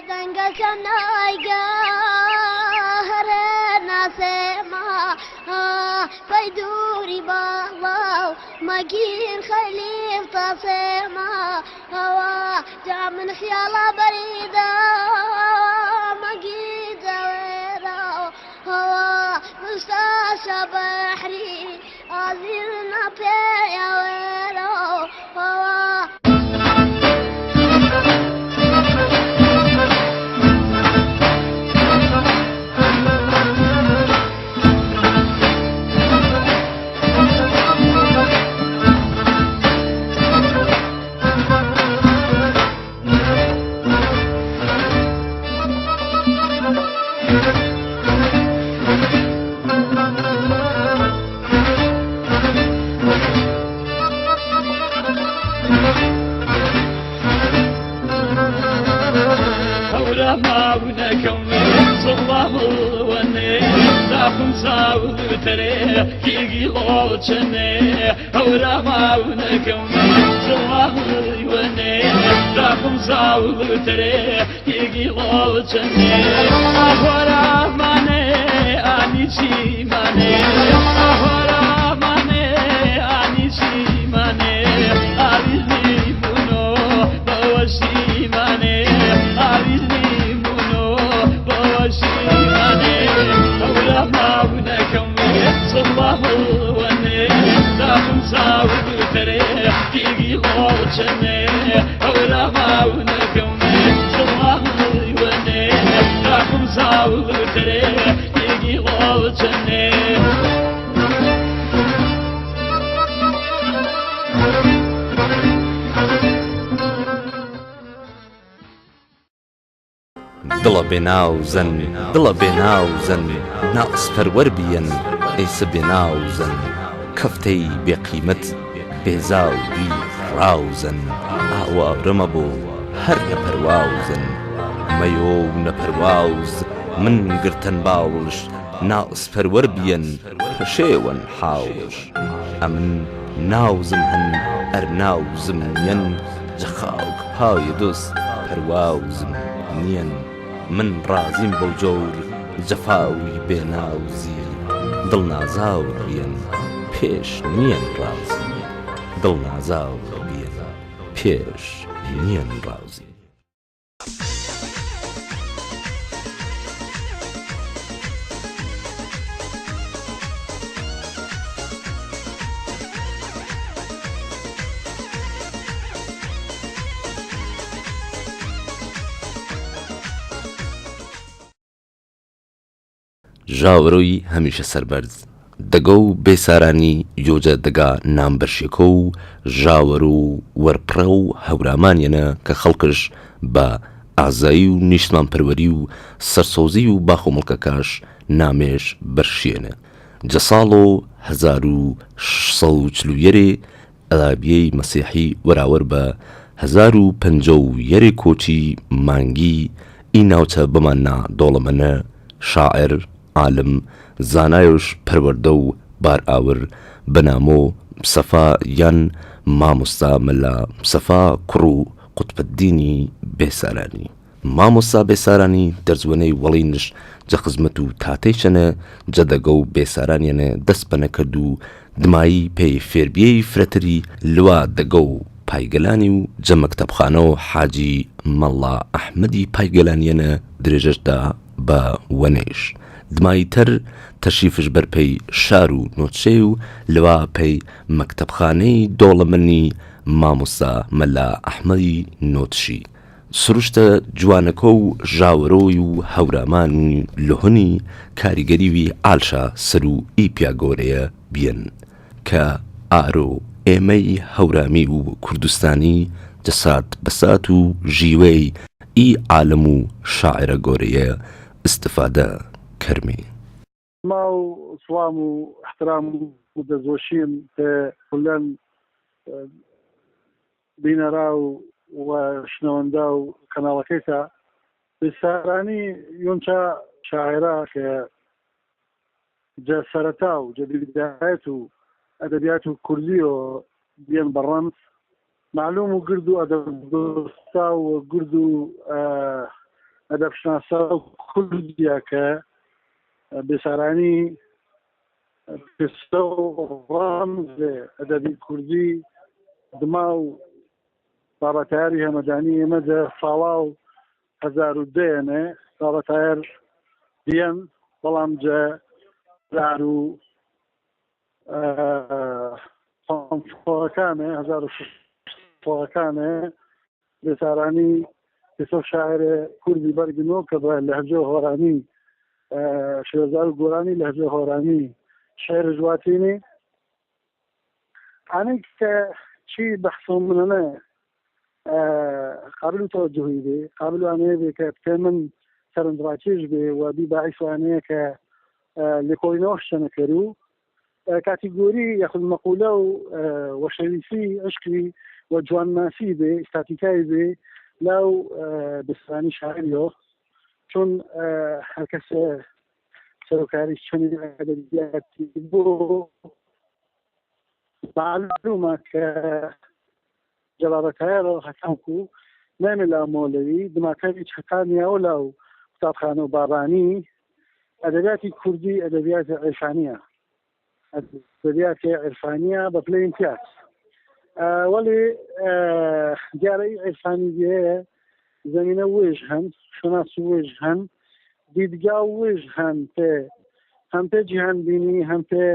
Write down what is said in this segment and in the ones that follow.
دەنگەکەم نایگەهرە ناسێما پەی دووری باڵا و مەگیر خەلیف تەسێما ئەوە جا من خیاڵە بەریدا مەگیر دەوێرە ئەوە مستاشە بەحری ئازیر نەپێیەوێرە ئەوە دڵە بێناوزەن دڵە بێناوزەن ناقس پەروەربیەن ئەیسە بێناوزەن کەفتەی بێقیمەت بێزاوی ڕاوزەن ئاوارەمە بۆ هەر نەپەرواوزن مەیۆ و نەپەرواوز من گرتن باوڵش ناقس پەروەربیەن پەشێوەن حاوڵش ئەمن ناوزم هەن ئەر ناوزم نیەن جەخاوک پایە دۆست پەرواوزم نیەن من ڕازیم بەو جۆر جەفاوی بێناوزی دڵ نازاو بیەن پێش نیەن ڕازی دڵ نازاو بیەن پێش نیەن ڕازی ژاوەڕۆی هەمیشە سەربەرز دەگە و بێسارانی جۆجە دەگا نامبەرشێکە و ژاوەڕ و وەرپڕە و هەورامانیانە کە خەڵکش بە ئازایی و نیشتمانپەروەری و سەرسۆزی و باخۆمەڵکەکەش نامێش بەرشێنە جەساڵ و 1640 ئەلابیەی مەسیحی وەراوەر بە 1050 کۆچی مانگی ئی ناوچە بماننا دۆڵەمەنە شاعر عالم زانایۆش پەروەردە و بارئاور بەنامۆ سەفا یان مامۆستا مەلا سەفا کوڕ و قوتبەددینی بێسارانی مامۆستا بێسارانی دەرزوەنەی وەڵینش جەخزمەت و تاتەیشەنە جەدەگە و بێسارانیانە دەست بە نەکرد و دمایی پێی فێربیەی فرەتری لوا دەگە و پایگەلانی و جەمەکتەبخانە و حاجی مەڵا ئەحمەدی پایگەلانیانە درێژەشدا بە وەنێش دمایی تەر تەشریفش بەرپەی شار و نۆچێ و لەوا پەی مەکتەبخانەی دۆڵەمەنی مامۆستا مەلا ئەحمەدی نۆتشی سروشتە جوانەکە و ژاوەڕۆی و هەورامان و لەهۆنی کاریگەریوی ئالشا سەر و ئی پیاگۆرەیە بیەن کە ئارۆ ئێمەی هەورامی و کوردستانی جەسات بەسات و ژیوەی ئی عالم و شاعرە گۆرەیە استفادە کەرمی ما و سڵام و احترام و دەزۆشیم کە کولەن بینەرا و شنەوەندا و کەناڵەکەیتە بێسارانی یۆنچە شاعرە کە جە سەرەتا و جەدیدایەت و ئەدەبیات و کوردی و بیان بەڕەمز معلوم و گرد و ئەدەبدۆستا و گرد و ئەدەبشناسە کوردیە کە بێسارانی پێستە و ڕامزێ ئەدەبی کوردی دما و بابەتایاری هەمەدانی ئێمەدە ساڵاو 2010 بابەتایەر دیەن بەڵام جە دار و فۆڵەکانێ 1600 بێسارانی پێسە شاعرە کوردی بەرگنۆ کە بە لەهجە هۆرانی شێرزاد گۆرانی لەهجە هۆرانی شعر جواتینی ئانەی کە چی بەحسە منەنە قابل توجهی بێ قابل وانەیە بێ کە پێ من سەرنجڕاکێش بێ و بی باعث وانەیە کە لێکۆڵینەوە شتەنەکەرو کاتیگۆری یاخود مەقولە و وەشەویسی عشقی و جوانناسی بێ ئستاتیکای بێ لاو بستانی شاعریۆ چون هەر کەسە سەرۆکاری چەندی ئەدەبیاتی بۆ معلومە کە جەبابەتایەرە هەتانکو نامێ لا مۆلەوی دماکەری چەکانیاوە لاو قوتابخانە و بابانی ئەدەبیاتی کوردی ئەدەبیاتی عێرفانیە ئەدەبیاتی عێرفانیە بە پلەی امتیاز وەڵێ دیارەی عێرفانی هەیە زمینە وێژ هەن شناسی وێژ هەن دیدگا وێژ هەن پێ هەم پێ جیهان بینی هەم پێ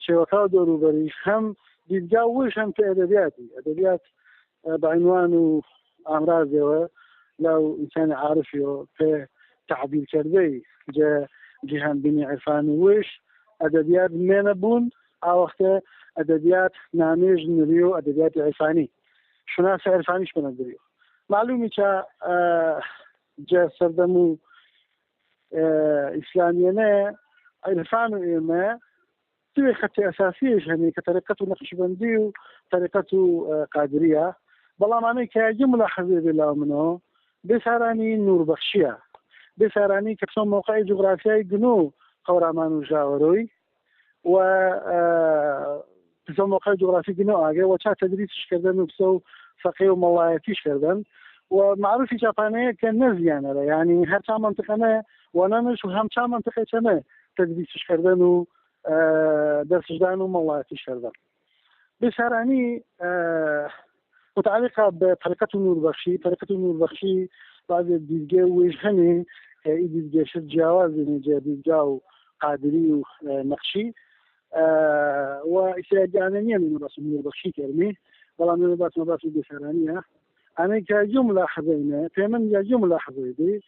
چێوەکە دۆروبەریش هەم دیدگا وێژ هەم پێ ئەدەبیات بەعنوان و ئامرازەوە لەو ئینسانی عارفیەوە پێ تعبیر کردەی جیهان بینی عێرفان وێژ ئەدەبیات مێنە بوون ئاوەختە ئەدەبیات نامێژ نوێ و ئەدەبیاتی عێرفانی شناسی عێرفانیش بنەدریەوە معلومی چا جا سەردەم و ئیسلامیانە عێرفان و ئێمە دوێ خەتی ئەساسیش هەنێ کە تەریقەت و نەقشبەندی و تەریقەت و قادریە بەڵامانەی کە یەکێ ملاحەزێ بێ لاو منەوە بێسارانی نوربەخشیە بێسارانی کە چۆن مۆقعی جوغرافیای گنۆ قەورامان و ژاوەرۆی و بسە موقع جغرافی گنۆ ئاگە و چا تدریسش کردن و بسە و فقه و مەڵایەتیش کردن و معروفی جاپانەیە کە نەزیانەرە یعنی هەر چا منطقەنە و نەنش و هەم چا منطقەیەنە تدریسش کردن و دەرسشدان و مەڵایەتیش کردن بێسارانی متعلقة بطريقة النور بخشي بعض الديجا وجهني ديجا شد جواز نجا ديجا قادري ونقشي وإسرائيلية من رأس النور بخشي كرمي والله من رأس مباس البشرانية أنا كجملة حزينة تمام يا جملة حزينة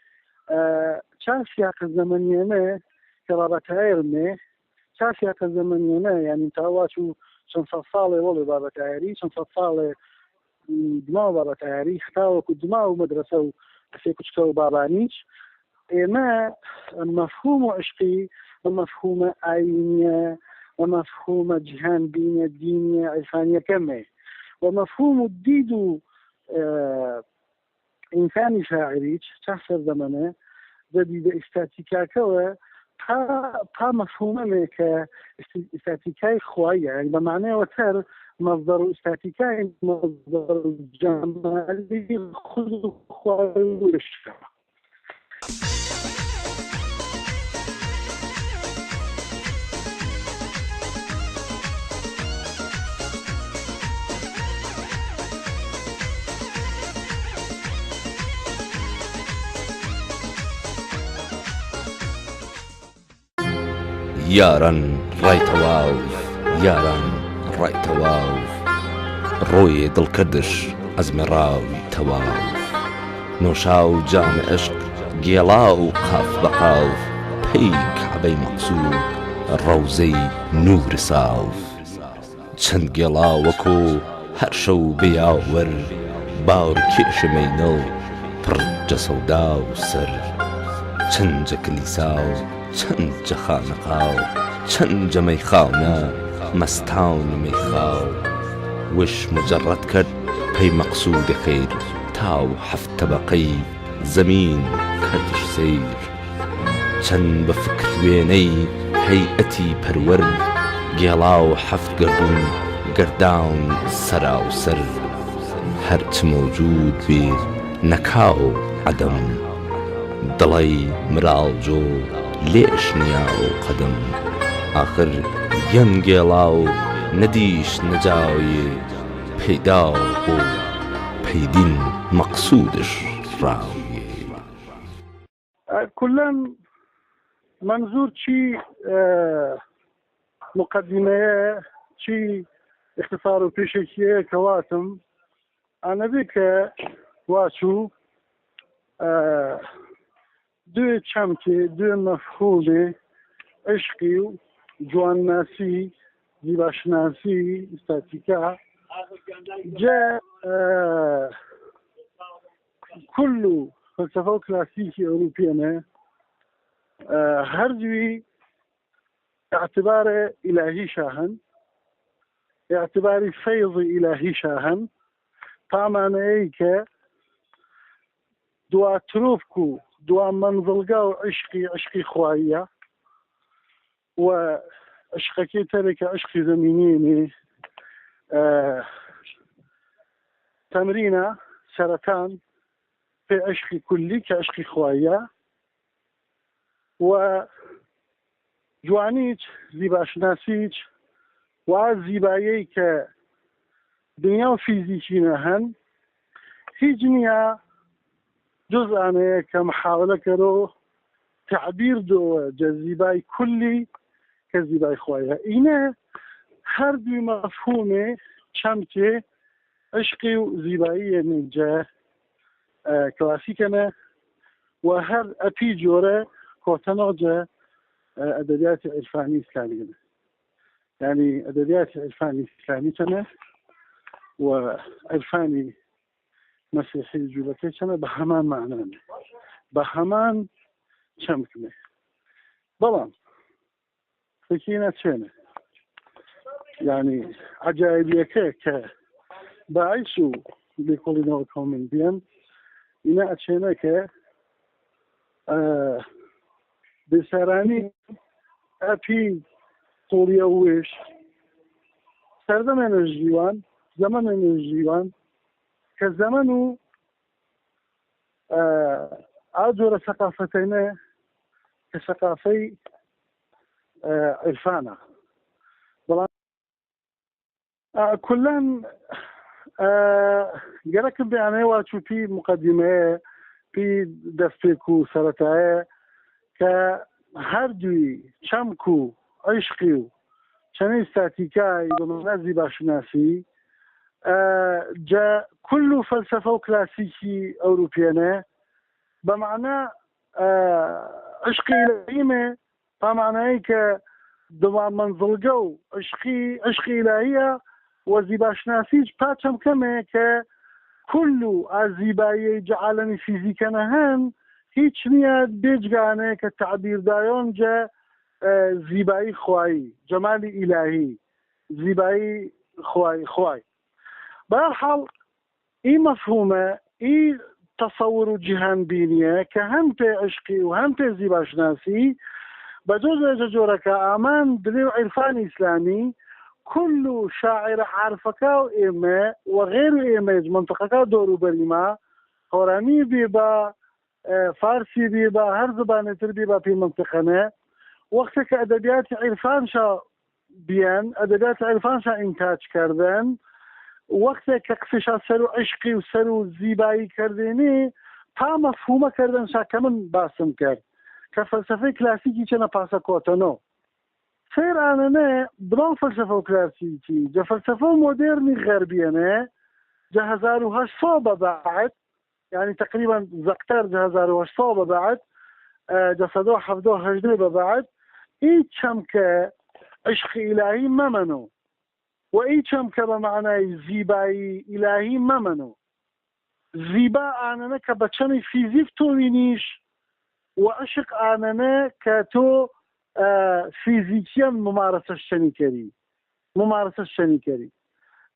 شان سياق الزمنية كرابتها يرمي شان سياق الزمنية يعني تواصل شن صالة ولا بابتها شن صالة دماغ بابتها حتى دماغ مدرسة وسيكوشكا وبابانيش ما مفهوم عشقي ومفهوم عينية ومفهوم جهان بين الدينية عرفانية كمه ومفهوم الديد إنساني شاعري تحصل زمانه جديد استاتيكاكا تا مفهومه که استاتيكاي خواهي يعني بمعنى وتر مصدر استاتيكاي مصدر جمالي خذ خواهي وشكا یاران ڕایتەواو یاران ڕایتەواو ڕۆیێ دڵکردش ئەزمێڕاوی تەواو نۆشاو جامە عشق گێڵا و قاف بەقاو پەی کەعبەی مەقسوود ڕەوزەی نووری ساوف چەند گێڵا وەکۆ هەر شەو بێیاوەر باور کێشەمەینەڵ پڕ جەسەودا و سەر چەند جە کلیسا و چەند جە خانەقاو چەند جە مەیخاونە مەستاون مەیخاو وش مجرد کرد پەی مەقسوودە خەیر تاو حەفت تەبەقەی زەمین کردش سەیر چەند بە فکر وێنەی هەیئەتی پەروەر گێڵا و حەفت گەردون گەرداون سەرا و سەر هەرچ مەوجود بێ نەکاو عدەم دڵی مراڵ جۆ لێشنیا و قەدەم آخر یەنگێڵا و نەدیش نەجاوی پەیدا و پەیدین مەقسوودش ڕاویێ. كلن منظور چی مقدمه چی اختصار و پیشکیه کەواتم ئەنەبێ کە واچوو دوێ چەمکێ دوێ مەفهومێ عشقی و جوانناسی زیباشناسی ئستاتیکا جا كل فلسفة كلاسيكي أوروبية هردوي اعتبار إلهي شاهن اعتبار فيض إلهي شاهن طبعا ايك دوا تروفكو دوا منزلقاو عشقي خوايا وعشقكي ترك عشقي زمينيني تمرينة سرطان في عشقي كلي كعشقي خوايا و جوانيج زيباشناسيج وزيبايي ك دنيا فيزيكينا هن هيجنيا جزء كمحاولة كرو تعبير دو جزيباي كلي كزيباي خوايا إنا هردو مفهومي شمتي عشقي وزيبايي نجا كلاسيكنا وهر أبي جورة كوتنوجة أدبيات عرفاني إسلامية يعني أدبيات عرفاني إسلامية وعرفاني مسيحي جولكيشنا بهمان معنى بهمان شمكنه بلان فكينا تشينه يعني عجائبية ك بعيشو بيقولنا وكومن بيان إنا أتشينا ك بسراني أبي طولي ويش سردم الجيوان زمن الجيوان كزمنو أجر ثقافتين كثقافي عرفانا كلن جرك بيعني واتشو في مقدمة في دفتكو سرطاية كهردوي شمكو عشقيو شنو استاتيكاي بمنازي باشناسي جاء كل فلسفة كلاسيكي أوروبية بمعنى عشقي إلهية بمعنى هيك دوام منزلقو عشقي إلهية وزيباشناسيج باتشم كما كل الزيبايي جعلني فيزيكنا هن هيش نياد بيجغانه كتعبير دايون جا زيبايي خواي جمالي إلهي زيبايي خواي بحال اي مفهومه اي تصور جهان بينيه كهم في عشقي وهم في زيباشناسي بجوز جورك امان دليل عرفان اسلامي كل شاعر عارفك وإيمة وغير إيمة منطقة دورو بريمة قرامي بيبا فارسي بيبا هر زبانة بيبا في منطقنا وقتك أدبيات عرفان شا بيان أدبيات عرفان شا إنتاج كردن وقتك كقفشا سرو عشقي وسرو زيبايي كرديني تا مفهومة كردن شا كمن باسم كرد كفلسفة كلاسيكي چنا باسا كوتنو سير أنا بلان فلسفة كلاسيكي جا فلسفة مودرني غربية جا 1800 بعد يعني تقريبا زقتر جا 1800 بعد جا 17 بعد اي چمك عشق إلهي ممنو وإي چمك بمعنى زيباي إلهي ممنو زيبا أنا كبتشني فيزيك توينيش وعشق أنا كتو فيزيكيا ممارسة الشنيكري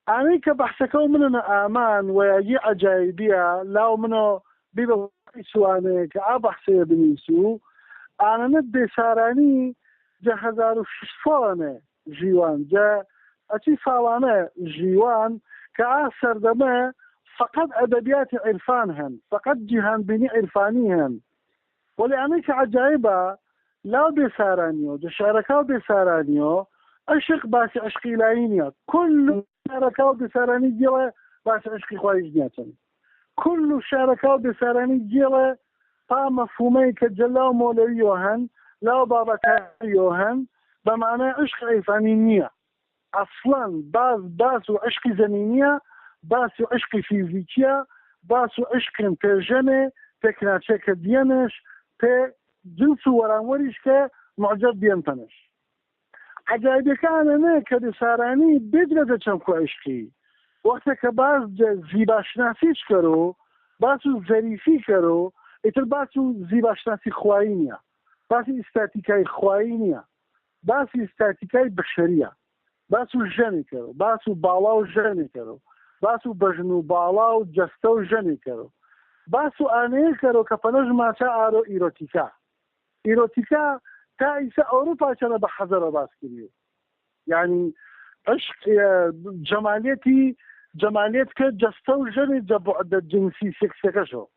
أنا كبحثكو مننا آمان ويجي عجائبية لاو منو بيبا سواني كعبحثي بنيسو أنا ندي ساراني جا 1600 جيوان جا أتي سالانه جيوان كأسر دمه فقط ادبيات عرفان هن، فقط جهان بيني عرفاني هن. ولأنك عجائبة لا بسارانيو شاركاو بسارانيو عشق باس عشقي لاينيا، كل شاركاو بساراني جيلا باس عشقي خواهج نياتن، كل شاركاو بساراني جيلا تا مفهومي كجلاو مولويو هن لا بابا تاريو هن بمعنى عشق عرفاني نية. اصلا باس وعشق زمینیه، باس وعشق فیزیکیه، باس وعشق ترجمه تکناچه که دیانش ته جنس ورانوریش که معجب بیانتنش. عجایبی که آنه که بسارانی بدرده چمکو عشقی وقتی که باز زیباشناسیش کرو، باسو ظریفی کرو، ایتر باسو زیباشناسی خواهی نیا، باسی استاتیکای خواهی نیا، باسی استاتیکای بشریه، باسو ژنی کرو، باسو بالا و ژنی کرو، باسو بجنو بالا و جسته و ژنی کرو، باسو آنه کرو که پنج ماچه آرو ایروتیکا تا ایسا اوروپا چنه بحضر باس کریو. يعني عشق جماليت که جسته و ژنی جبعد جنسی سکسیکشو،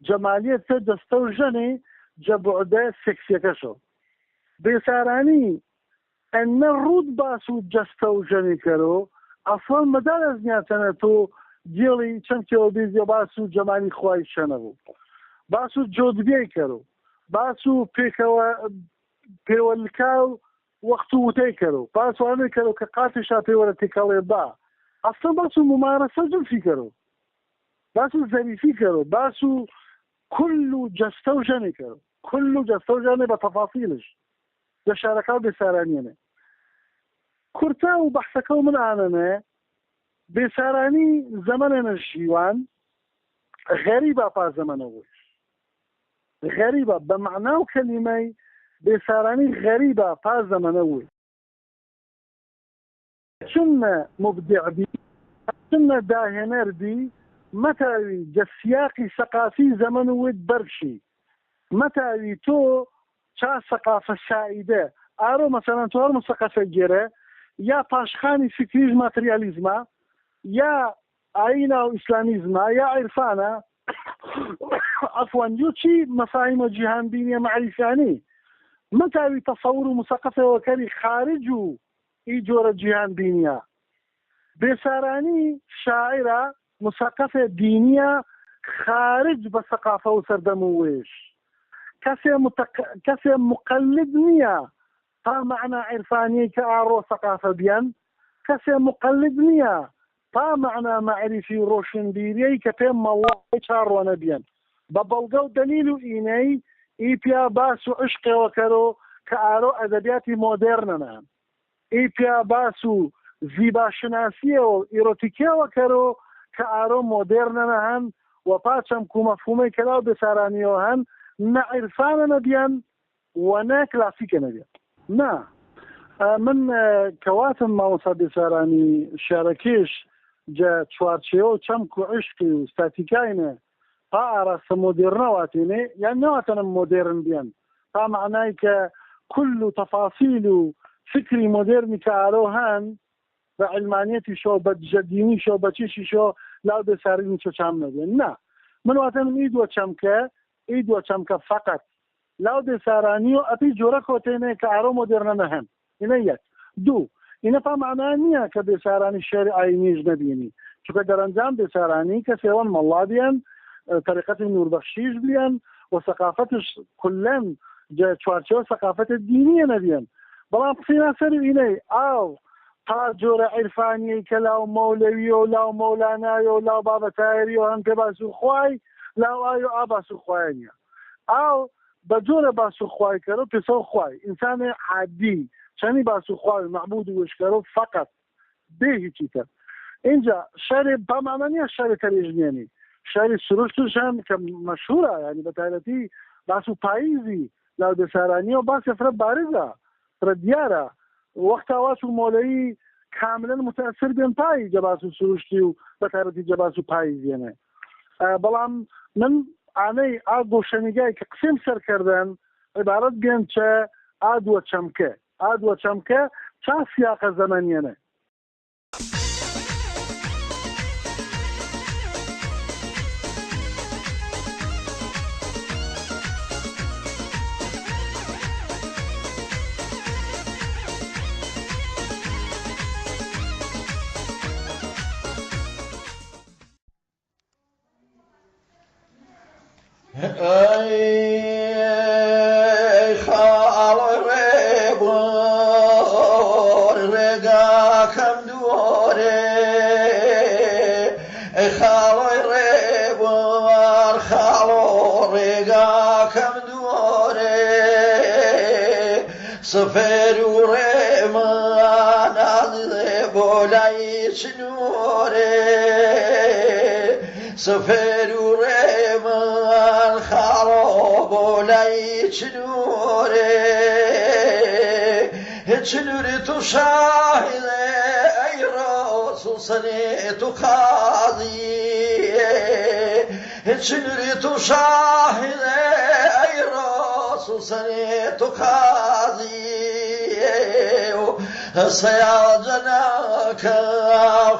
جماليت که جسته و ژنی جبعد سکسیکشو. بسارانی ان رود باسو جسته و ژنی کرو اصلا مدار از نیاتنه تو جیلی چند که بیزی باسو جمالی خواهی شنو، باسو جودبیه کرو، باسو پیولکاو وقتو وتی کرو، باسو آنه کرو که قاتشا پیولتی کلی با اصلا باسو ممارسه جلفی کرو، باسو ظریفی کرو، باسو كل جسته و ژنی کرو، كل جسته و ژنی بتفاصيلش ده شاركاو بسارانينه كورتا و بحثكاو من عنانه بساراني زمن الجيوان غريبة با زمن وش غريبة بمعنى كلمة بساراني غريبة با زمن وش شنا مبدع بي شنا داهنر بي متى جسياقي ثقافي زمن ود برشي متى تو چا ثقافة سائدة آرو مثلا تو هرمو ثقافة جيرة يا پاشخاني فكريج ماترياليزما يا آينا و إسلاميزما يا عرفانا عفوا يوشي مفاهيم جهان بينية معرفاني متى تصور مثقفة وكري خارج إيجور جهان بينية بساراني شاعرة مثقفة دينية خارج بثقافة وسردموش كسي مقلد نية تا معنى عرفاني كأرو ثقافة بيان كسي مقلد نية تا معنى معرفي روشن بيري كبيم الله شاروانا بيان ببلغو دليل إيني إيبيا باسو عشق وكرو كأرو أدبياتي مودرننا إيبيا باسو زيبا شناسية وإيروتيكية وكرو كأرو مودرننا هن وباشم كو مفهومي كلاو بسارانيو هن نا عرفاننا بيان ونا كلاسيكنا بيان نا من كواتم ما وصل بساراني شاركيش جا تشوارتشيو چمكو عشقي وستاتيكاينه تا أراس مودرنا واتيني يعني نواتنا مودرن بيان تا معناي كل تفاصيل فكري مودرني كاروهان بعلمانيتي شو بجديني شو بچيشي شو لا بساريني شو چامنا بيان نا من واتنا ايدو چمكا فقط لا بسارانيو اتي جورا كوتيني كارو مودرنا نهم إنيت دو إنه فهم معنانية كبساراني الشرعي نيج نبيني شو كدر انجام بساراني كسيوان مالاديان طريقة النور بخشيش بيان وثقافتش كلن جا شوارشو ثقافة الدينية نبيان بلان بصينا سري إني أو تاجور عرفاني كلاو مولويو لاو مولانايو لاو بابا تايريو هنك باسو خواي لاو آيو آباسو خواينيا أو بجور باسو خواي كرو بسو خواي إنسان عادي شاني باسو خواي معبود وشكرو فقط به چیتر اینجا شعر بمعنی شعر تریجنیانی شعر سروشتوش هم که مشهوره يعني بتالتي باسو پاییزی لو بسارانی و باس فرد بارزه فرد دیاره وقت واسو مولوی كاملا متاثر بين پای جباسو سروشتی و بتالتي جباسو پاییزی نه بلام من عنی آگو شنیگای که قسم سر کردن عبارت بین چه آدو چمکه چه سیاق زمانیه نه خاڵۆ ڕێبوار ڕێگاکەم دووەرێ خاڵۆی ڕێبوار خاڵۆ ڕێگاکەم دووەرێ سفێر و ڕێمان ئازێ بۆ لای چنوورێ سفێر و ڕێمان خاڵۆ بۆ لای چنوورێ چنووری تو شاهدێ ئەی ڕۆسوو سەنێ تو قاضی چنووری تو شاهدێ ئەی ڕۆسوو سەنێ تو قاضی سەیاڵ جەناکە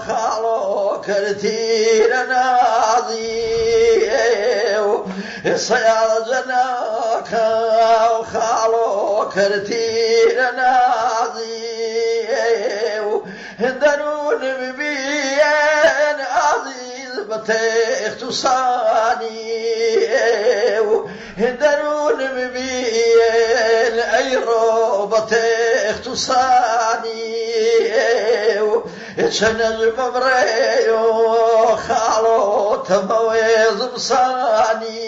خاڵۆ کردتیرە نازی سەیاڵ جەناکە خاڵۆ کردتیرە نازی دەروون ببیێن عەزیز بە تێخت و سانی دەروون ببیێن ئەی ڕۆ بە تێخت و سانی چەنەژ بەبڕێ و خاڵۆ تەمەوێزم سانی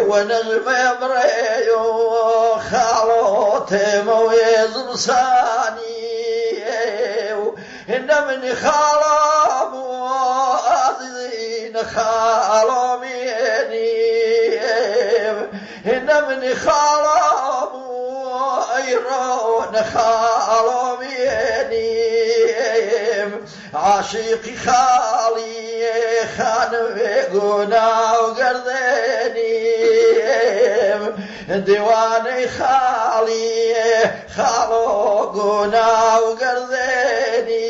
وەنەژ بەبڕێ و خاڵۆ تێمەوێزم سانی نەمنی خاڵام و عەزیزی نەخاڵۆمێنی نەمنی خاڵام و ئەی ڕۆ نەخاڵۆمێنی عاشقی خاڵی خانوێ گوناو گەردێنی دیوانەی خاڵی خاڵۆ گوناو گەردێنی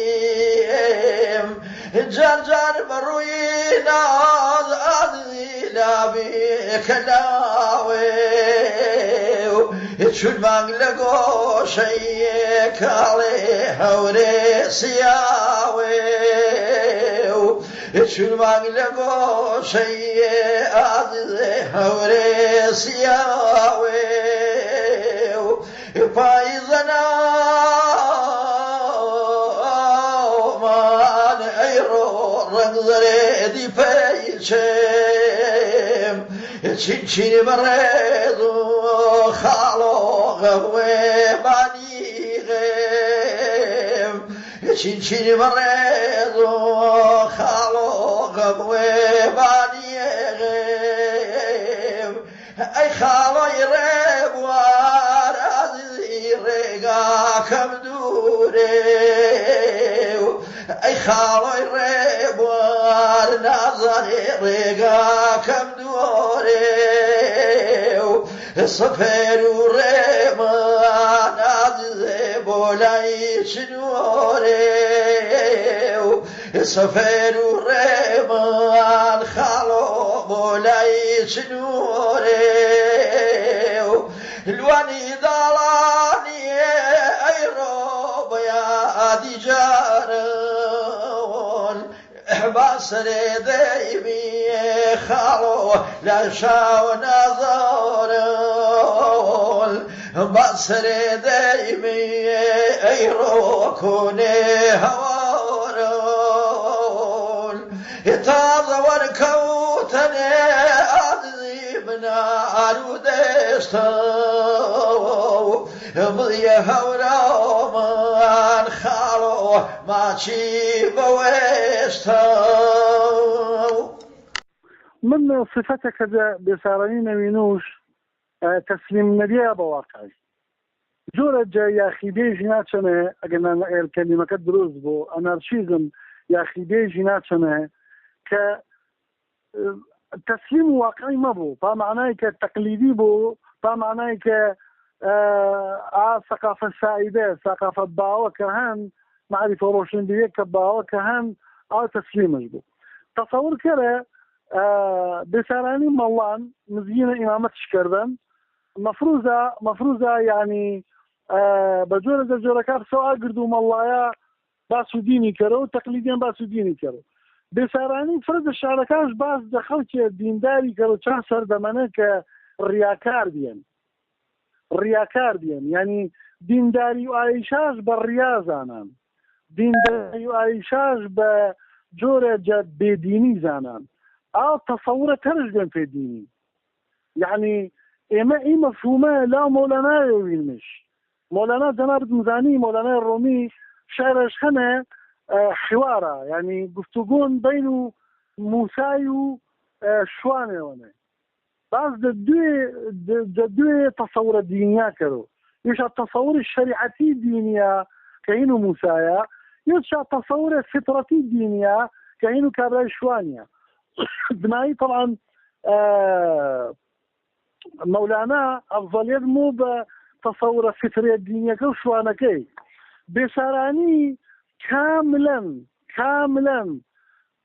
جار جار بەڕووی ناز عەزیزی لابی کەلاوێ چون مانگ لە گۆشەی کاڵێ هەورێ سیاوێ چون مانگ لە گۆشەی عەزیزێ هەورێ سیاوێ پاییزە ناومان ئەی ڕۆ ڕەنگ زەرێدی پەیچێم چینچینی بەڕێز و خاڵۆ غەوێبانی غێم چینچینی بەڕێز و خاڵۆ غەوێبانی غێم ئەی خاڵۆی ڕێبوار عەزیزی ڕێگاکەم دوورێ ئەی خاڵۆی ڕێبوار نازانێ ڕێگاکەم دوورێ سفێر و ڕێمان عەزیزێ بۆ لای چنوورێ سفێر و ڕێمان خاڵۆ بۆ لای چنوورێ لوانی داڵانیێ ئەی ڕۆ بە یادی جارن با سرێ دەیبیێ خاڵۆ لە شاو نازۆرن با سرێ دەیبیێ ئەی ڕۆ کۆنێ هەوارن تازە وەرکەوتەنێ عەزیزی بنار و دێشتە بڵیە هەورامان خاڵۆ ماچی بەوێشتە. من صفتێکە بێسارانی نەوینوش تەسلیم نەبیە بە واقعی جۆرە جا یاخیدێژی ناچەنێ ئەگەر کەلیمەکە دروست بۆ ئەنارشیزم یاخیدێژی ناچەنێ کە تسلیم واقعی مەبوو با معنای کە تەقلیدی بوو با معنای کە ثقافة سائدة ثقافة باوة كهان معرفة روشن بيك باوة كهان أو تسليمش بو تصور كده بسراني ملان مزينة إمامتش كردن مفروضة يعني بجورة كاب سواء قردو ملايا باسو ديني كرو تقليديا باسو ديني كرو بێسارانی فرە شارەکانش باز دە خەڵکێ دینداری گەڵچان سەردەمەنە کە ڕیاکار بێن یعنی دینداری و ئایشاش بە ڕیازانان دینداری و ئایشاش بە جۆرە بێدینی زانان ئاو تەسەورە تەرش بێن پێدینی یعنی ئێمە ئی مەفهومە لاو مۆلانایە ویلمش مۆلانا جەنابەت مزانی مۆلانای ڕۆمی شعرش هەنە حوارە یعنی گفتوگۆن بین و موسای و شوانێوەنە باز دوێ تەسەورە دینیا کەرۆ یەشا تەسەوری شریعەتی دینیا کە هین و موسایە یەشا تەسەورە فطرەتی دینیا کە هین و کابرای شوانیە دمایی طبعا مولانا ئەفضەلیەت مو بە تەسەورە فطرە دینیەکە و شوانەکەی بێسارانی کاملەن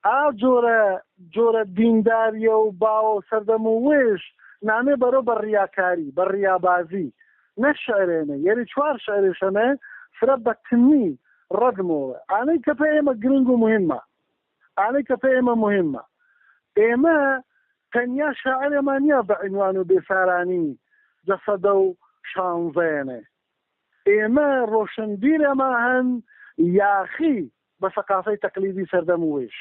ئا جۆرە دینداریە و باوە سەردەم و وێش نامێ بەرۆ بە ڕیاکاری بە ڕیابازی نەک شعرێنە یعنی چوار شعرێشەنە فرە بە تنی ڕەدمەوە ئانەی کە پێ ئێمە گرنگ و مهمە ئانەی کە پێ ئێمە مهمە ئێمە تەنیا شاعرێمان نییە بە عنوان و بێسارانی جەسەدە و شانزەیەنێ ئێمە ڕۆشنبیرەمە هەن یاخی بە سەقافەی تەقلیدی سەردەم و وێش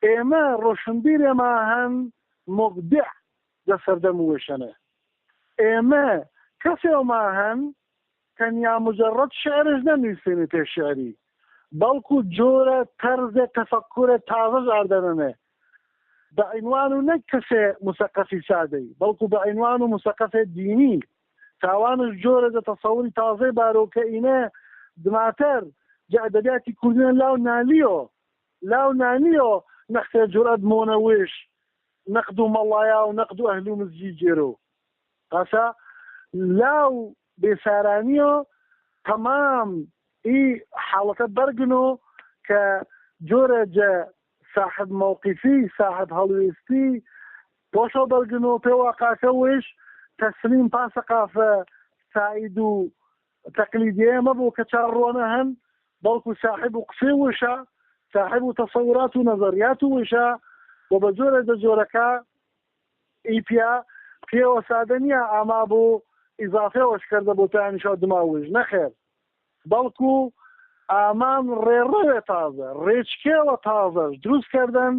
ئێمە ڕۆشنبیرێمە هەن مبدع لە سەردەم و وێشەنە ئێمە کەسێوما هەن تەنیا مجرد شعرش نەنووسێنێ پێ شعری بەڵکو جۆرە تەرزە تەفەکورە تازەش ئاردەنەنێ بە عنوان و نەک کەسێ موسەقەفی سادەی بەڵکو بە عنوان و موسەقەفێ دینی تاوانش جۆرە دە تەسەوری تازەی بارۆکەئینە دماتەر ئەدەبیاتی کوردینە لاو نانیۆ نەختێ جورئەت مۆنە وێش نەقد و مەڵایا و نەقد و ئەهل و مزجی جێرۆ قاسا لاو بێسارانیۆ تەمام ئی حاڵەکە بەرگنۆ کە جۆرە جە صاحب موقفی صاحب هەڵوێستی پۆشە بەرگنۆ پێ واقعەکە وێش تەسلیم پاسەقافە سعید و تەقلیدیە مەبوو کە چاڕۆنە هەن بەڵکو صاحب و قسێ وشە صاحب و تەسەورات و نەزەریات و وشە و بە جۆرە دە جۆرەکە ئیپیا پێوە سادە نییە ئاما بۆ ئیزافێوەش کردە بۆ تانیشە دماوش نەخێر بەڵکو ئامان ڕێڕەوێ تازە ڕێچکێوە تازەش دروست کردن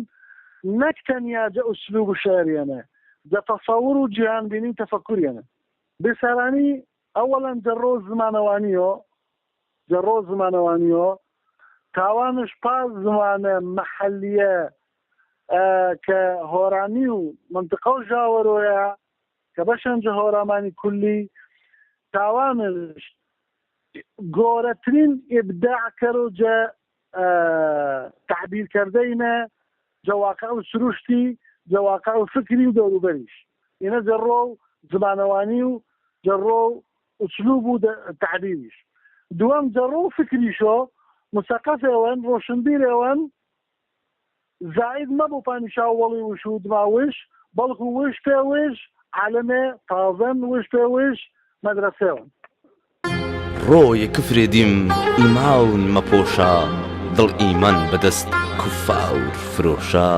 نەک تەنیا جە ئوسلوب و شعریانە جە تەسەور و جیهانبینی و تەفەکوریانە بێسارانی ئەوەڵەن جەڕۆ زمانەوانیۆ تاوانش پاس زمانە مەحەلیە کە هۆرانی و منطقە و ژاوەرۆیە کە بەشەنجە هۆرامانی کولی تاوانش گۆرەترین ئبداع کەرۆ جە تعبیرکردەینە جەواقع و سروشتی جەواقع و فکری و دەوروبەریش ئینە جەڕۆ و زمانەوانی و جەڕۆ و ئوسلوب و تعبیریش دووەم جەڕۆ و فکریشۆ مسەقەفێوەن ڕۆشنبیرێوەن زائد مەبوو پانیشا وەڵی وش و دماوش بەڵکو وش پێ وش عالەمێ تازەن وش پێ وش مەدرسێوەن ڕۆیە کفرێ دیم ئیماون مەپۆشە دڵ ئیمان بەدەست کوفاور فرۆشە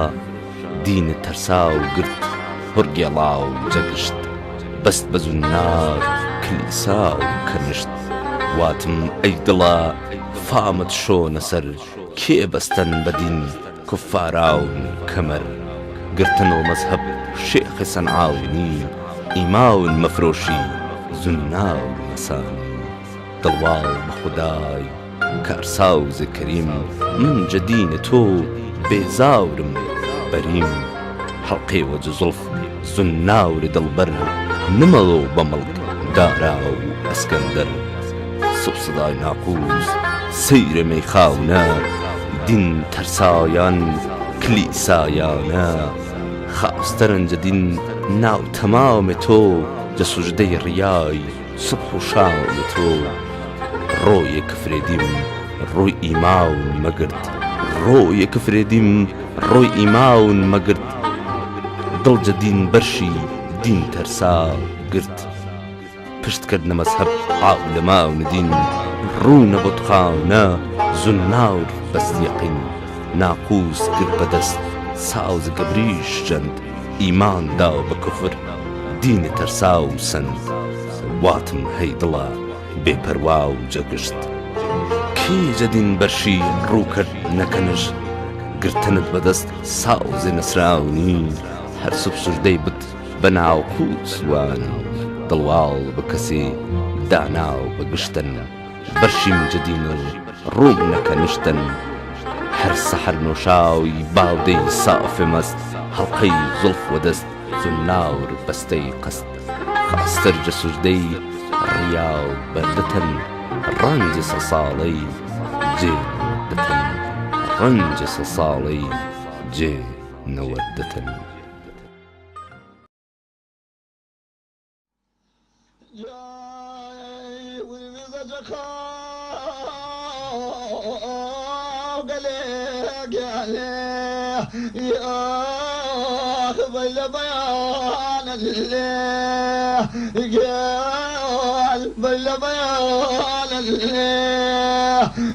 دینە تەرسا و گرت هورگێڵا و جەگشت بەست بە زونار کلیسا و کەنشت واتم ئەی دڵە فامت شۆنە سەر کێ بەستەن بەدین کوفاراون کەمەر گرتن و مەزهەب شێخ سەنعاونی ئیماون مەفرۆشی زونار و مەسانی دڵواو بە خودای کارساوز کەریم من جەدینە تۆ بێزاورم بەریم حەڵقێ وەجە زوڵف زوناوری دڵبەر نمەڵۆ بە مەڵک دارا و ئەسکەندەر سوبسدای ناقوس سەیرە مەیخاونە دین تەرسایان کلیسایانە خاستەرن جەدین ناو تەمامە تۆ جە سوژدەی ڕیای سبح و شامی تۆ ڕۆیە کفرێدیم ڕۆی ئیماون مەگرت ڕۆیە کفرێدیم ڕۆی ئیماون مەگرت دڵ جەدین بەرشی دین تەرسا گرت پشتکردنە مەزهەب عاولەما و ندین ڕوونە بۆ تخاونە زوناور بەست یەقین ناقوس کرد بەدەست ساوز گەبریش جەند ئیمان داو بە کوفر دینی تەرسا و سند واتم هەی دڵە بێپەروا و جەگشت کی جەدین بەرشی ڕووکرد نەکەنش گرتنت بەدەست ساوزی نەسراونی هەر سوب سوژدەی بت بە ناو قوسوان دڵواڵ بە کەسێ داناو بەگشتن بەرشیم جەدین و ڕووم نەکەنشتن هەر سەحەر نۆشاوی باودەی سافێ مەست هەڵقەی زولف وەدەست زولناور بەستەی قەست خاستەرجە سوژدەی ڕیا و بەردەتەن ڕەنجی سە ساڵەی جێ دەتەن ڕەنجی سە ساڵەی جێ نەوەردەتەن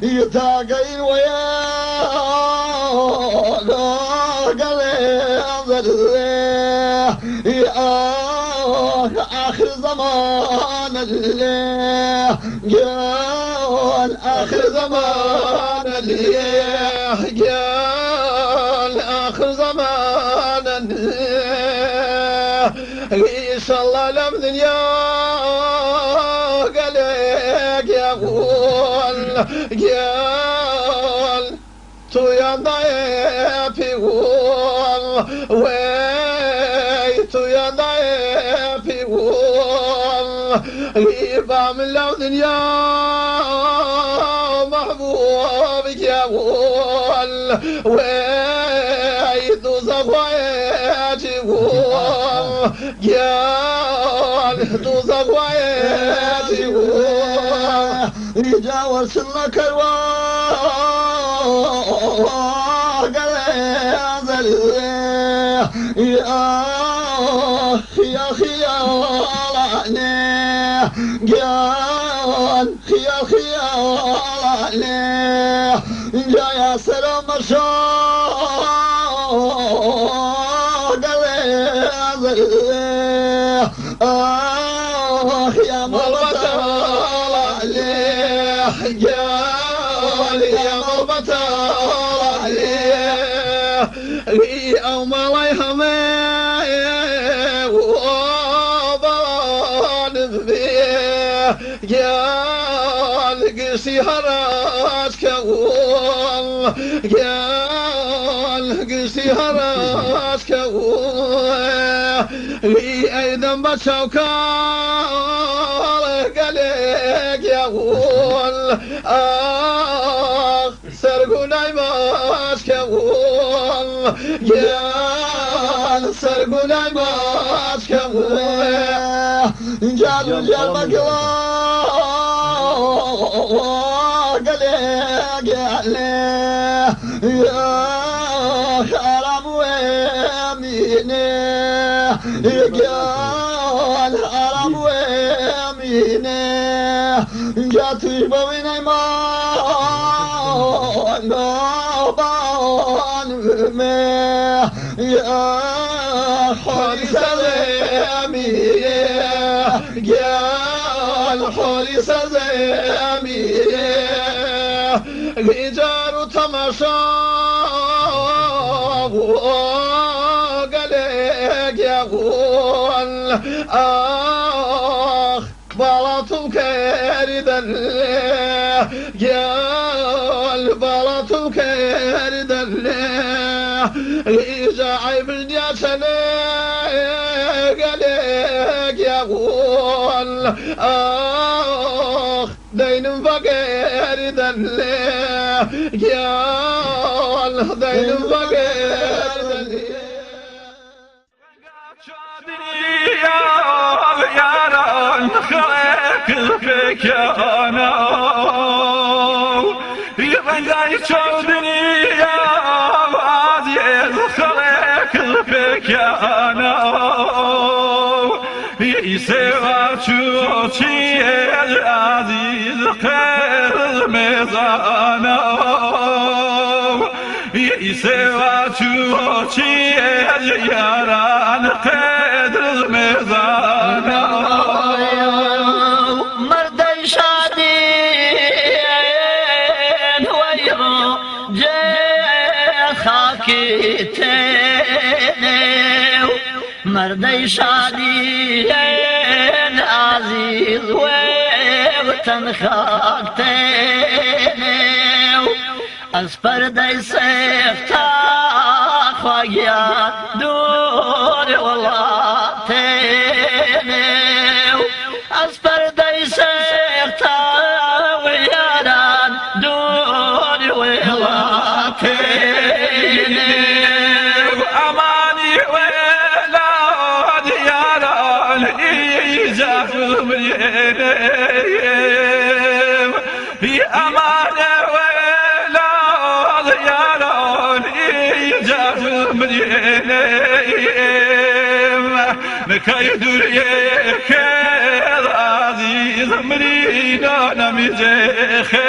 يتاقين ويا آخر زمان قال آخر زمان قال آخر زمان إن شاء الله لم دنيا قالك يقول قال تو يا ضيف يقول وي تو يا ضيف يقول غيبة من لو دنيا محبوبك يقول وي تو زغويت يقول قال تو زغويت يقول يجاوز لك الواقع يا خيالاني قال خيالاني يا سلام الشوق يا مربط عليه قال يا مربط عليه أو ما لا يهمه وضان فيه قال قسي هراس كول قال قسي هراس كول أيضا بتشوكال قالك يقول سرقوناي باش كول قال سرقوناي باش كول جالو جال بقلا قالك يا حرام ويميني قال حرام ويميني جاتي بويني ما نوبان مي يا حولي سلامي قال حولي سلامي رجال تماشى قالك يقول بلطم كاردا قال بلطم كاردا جاعب الجسد قالك يقول دين فقير دلي قال دين فقير دلي يا ران خلق فيك انا يبغي تشودني يا عزيز خلق فيك انا يسوى شوتي العزيز خير ميزانا سواتو چی یاران قدر میزان مرد شادی ویرو جه خاکی تنو مرد شادی عزیز وطن خاک تنو از پرده سفتا خواهیان دور ولاتنو از پرده سفتا ویاران دور ولاتنو امانی ولاد یاران ایجاز مریم امان ولاد یاران ایجاز مریم نکای دوریه که عزیز مرینا نمیجه خیم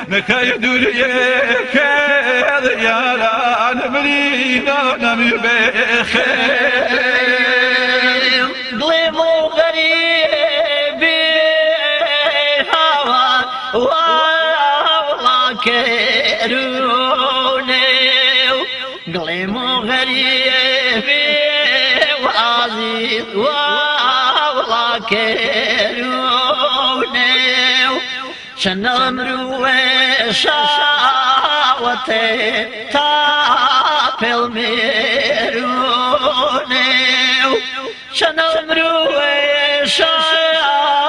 نکای دوریه که یاران مرینا نمیجه خیم ضيمو غريبي هوا والله كيروني ضيمو غريبي وعزيز والله كيروني شنمرو شاوتي تابل ميروني شنمرو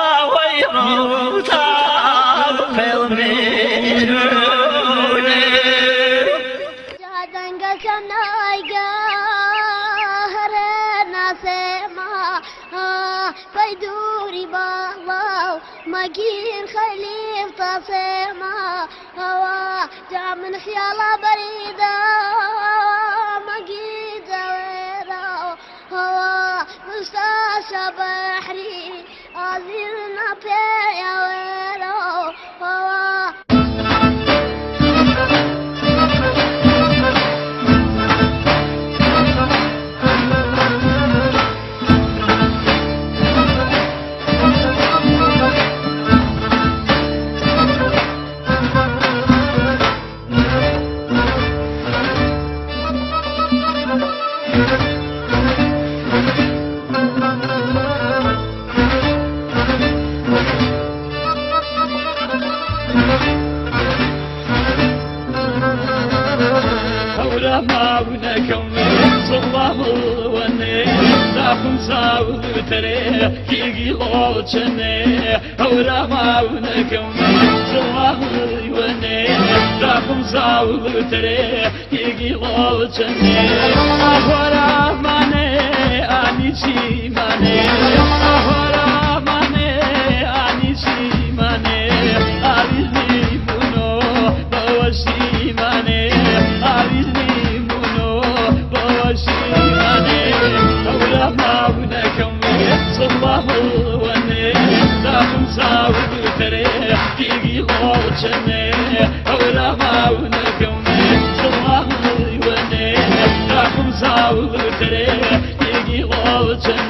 شاويرو تابل ميروني جادنگ کنایگا هرنا سما فيدوري باو مجين خليف تصما هوا جا من خيال بريدا مجيد ويرا هوا مستاشى بحري عزيزنا بيا ويرا هوا ما ونكم صلاه وني داكم ساود تري كي لوچني اورا ما ونكم صلاه وني داكم ساود تري كي لوچني اورا ماني اني چي ماني اورا ماني اني چي ماني اويزي بونو بوشي ماني اويزي صلاه وني داكم ساود تري كي لوچني اورا ما ونكم صلاه وني داكم ساود تري كي لوچني